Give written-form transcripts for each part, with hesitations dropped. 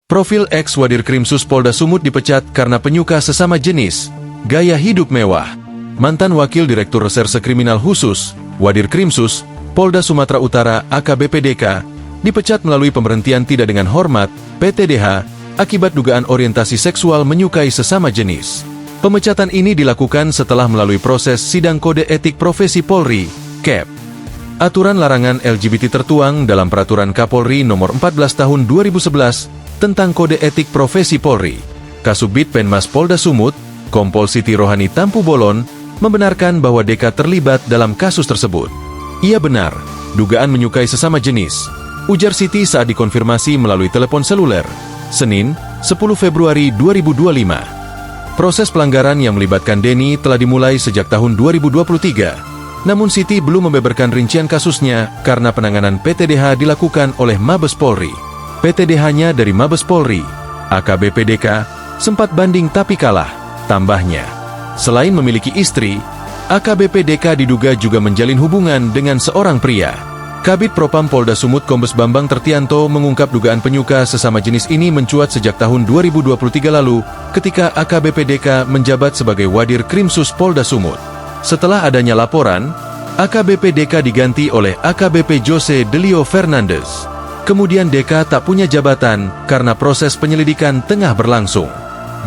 Profil ex-Wadir Krimsus Polda Sumut dipecat karena penyuka sesama jenis, gaya hidup mewah. Mantan Wakil Direktur Reserse Kriminal Khusus, Wadir Krimsus, Polda Sumatera Utara AKBP DK, dipecat melalui pemberhentian tidak dengan hormat, PTDH, akibat dugaan orientasi seksual menyukai sesama jenis. Pemecatan ini dilakukan setelah melalui proses sidang kode etik profesi Polri, KEP. Aturan larangan LGBT tertuang dalam Peraturan Kapolri Nomor 14 Tahun 2011 tentang Kode Etik Profesi Polri. Kasubdit Penmas Polda Sumut, Kompol Siti Rohani Tampu Bolon, membenarkan bahwa DK terlibat dalam kasus tersebut. Ia benar, dugaan menyukai sesama jenis, ujar Siti saat dikonfirmasi melalui telepon seluler, Senin, 10 Februari 2025. Proses pelanggaran yang melibatkan Denny telah dimulai sejak tahun 2023. Namun Siti belum membeberkan rincian kasusnya karena penanganan PTDH dilakukan oleh Mabes Polri. PTDH-nya dari Mabes Polri, AKBP DK, sempat banding tapi kalah, tambahnya. Selain memiliki istri, AKBP DK diduga juga menjalin hubungan dengan seorang pria. Kabid Propam Polda Sumut Kombes Bambang Tertianto mengungkap dugaan penyuka sesama jenis ini mencuat sejak tahun 2023 lalu ketika AKBP DK menjabat sebagai Wadir Krimsus Polda Sumut. Setelah adanya laporan, AKBP DK diganti oleh AKBP Jose Delio Fernandez. Kemudian DK tak punya jabatan karena proses penyelidikan tengah berlangsung.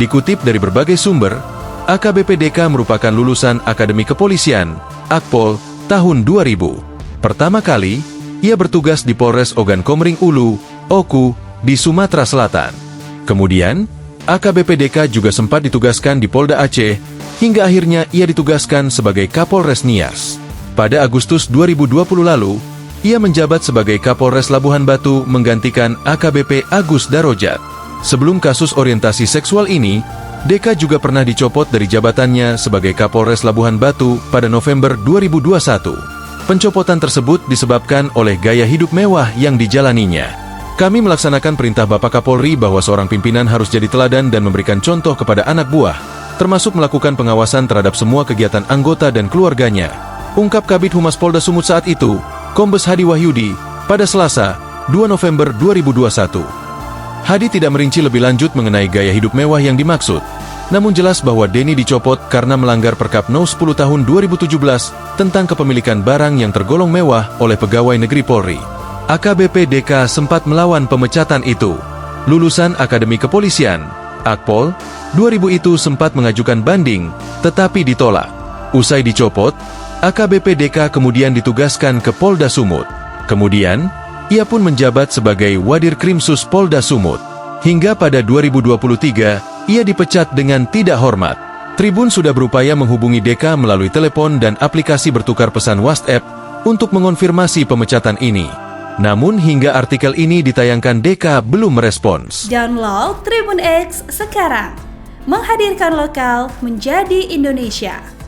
Dikutip dari berbagai sumber, AKBP DK merupakan lulusan Akademi Kepolisian, Akpol, tahun 2000. Pertama kali, ia bertugas di Polres Ogan Komering Ulu, Oku, di Sumatera Selatan. Kemudian, AKBP DK juga sempat ditugaskan di Polda Aceh, hingga akhirnya ia ditugaskan sebagai Kapolres Nias. Pada Agustus 2020 lalu, ia menjabat sebagai Kapolres Labuhan Batu menggantikan AKBP Agus Darojat. Sebelum kasus orientasi seksual ini, DK juga pernah dicopot dari jabatannya sebagai Kapolres Labuhan Batu pada November 2021. Pencopotan tersebut disebabkan oleh gaya hidup mewah yang dijalaninya. Kami melaksanakan perintah Bapak Kapolri bahwa seorang pimpinan harus jadi teladan dan memberikan contoh kepada anak buah, termasuk melakukan pengawasan terhadap semua kegiatan anggota dan keluarganya, ungkap Kabid Humas Polda Sumut saat itu, Kombes Hadi Wahyudi, pada Selasa, 2 November 2021. Hadi tidak merinci lebih lanjut mengenai gaya hidup mewah yang dimaksud, namun jelas bahwa Denny dicopot karena melanggar Perkap No 10 Tahun 2017 tentang kepemilikan barang yang tergolong mewah oleh pegawai negeri Polri. AKBP DK sempat melawan pemecatan itu. Lulusan Akademi Kepolisian, Akpol, 2000 itu sempat mengajukan banding, tetapi ditolak. Usai dicopot, AKBP DK kemudian ditugaskan ke Polda Sumut. Kemudian, ia pun menjabat sebagai Wadir Krimsus Polda Sumut. Hingga pada 2023, ia dipecat dengan tidak hormat. Tribun sudah berupaya menghubungi DK melalui telepon dan aplikasi bertukar pesan WhatsApp untuk mengonfirmasi pemecatan ini. Namun hingga artikel ini ditayangkan DK belum merespons. Download Tribun X sekarang. Menghadirkan lokal menjadi Indonesia.